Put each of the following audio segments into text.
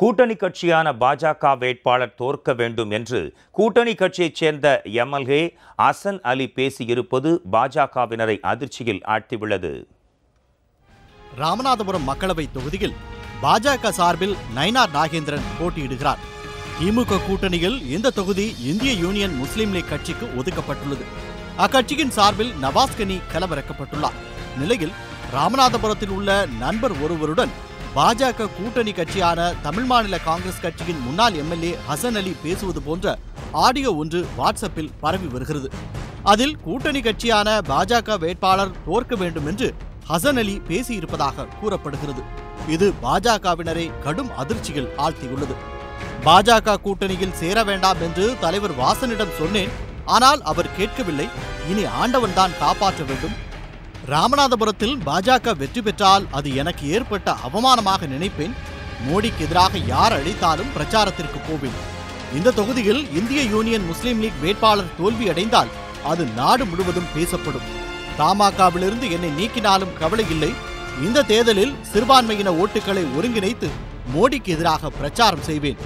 கூட்டணி கட்சியான பாஜக வேட்பாளர் தோற்க வேண்டும் என்று கூட்டணி கட்சியைச் சேர்ந்த எம்எல்ஏ ஹசன் அலி பேசியிருப்பது பாஜகவினரை அதிர்ச்சியில் ஆழ்த்தியுள்ளது. ராமநாதபுரம் மக்களவை தொகுதியில் பாஜக சார்பில் நயினார் நாகேந்திரன் போட்டியிடுகிறார். திமுக கூட்டணியில் இந்த தொகுதி இந்திய யூனியன் முஸ்லீம் லீக் கட்சிக்கு ஒதுக்கப்பட்டுள்ளது. அக்கட்சியின் சார்பில் நவாஸ்கனி களமிறக்கப்பட்டுள்ளார். நிலையில் ராமநாதபுரத்தில் உள்ள நண்பர் ஒருவருடன் பாஜக கூட்டணி கட்சியான தமிழ் மாநில காங்கிரஸ் கட்சியின் முன்னாள் எம்எல்ஏ ஹசன் அலி பேசுவது போன்ற ஆடியோ ஒன்று வாட்ஸ்அப்பில் பரவி வருகிறது. அதில் கூட்டணி கட்சியான பாஜக வேட்பாளர் தோற்க வேண்டும் என்று ஹசன் அலி பேசியிருப்பதாக கூறப்படுகிறது. இது பாஜகவினரை கடும் அதிர்ச்சியில் ஆழ்த்தியுள்ளது. பாஜக கூட்டணியில் சேர வேண்டாம் என்று தலைவர் வாசனிடம் சொன்னேன், ஆனால் அவர் கேட்கவில்லை. இனி ஆண்டவன்தான் காப்பாற்ற வேண்டும். ராமநாதபுரத்தில் பாஜக வெற்றி பெற்றால் அது எனக்கு ஏற்பட்ட அவமானமாக நினைப்பேன். மோடிக்கு எதிராக யார் அழைத்தாலும் பிரச்சாரத்திற்கு போவேன். இந்த தொகுதியில் இந்திய யூனியன் முஸ்லீம் லீக் வேட்பாளர் தோல்வியடைந்தால் அது நாடு முழுவதும் பேசப்படும். தமாகவிலிருந்து என்னை நீக்கினாலும் கவலை இல்லை. இந்த தேர்தலில் சிறுபான்மையின ஓட்டுகளை ஒருங்கிணைத்து மோடிக்கு எதிராக பிரச்சாரம் செய்வேன்.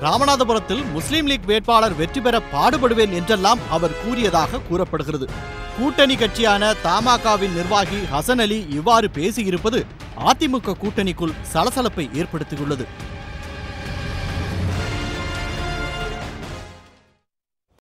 ராமநாதபுரத்தில் முஸ்லீம் லீக் வேட்பாளர் வெற்றி பெற பாடுபடுவேன் என்றெல்லாம் அவர் கூறியதாக கூறப்படுகிறது. கூட்டணி கட்சியான தமாகவின் நிர்வாகி ஹசன் அலி இவ்வாறு பேசியிருப்பது அதிமுக கூட்டணிக்குள் சலசலப்பை ஏற்படுத்தியுள்ளது.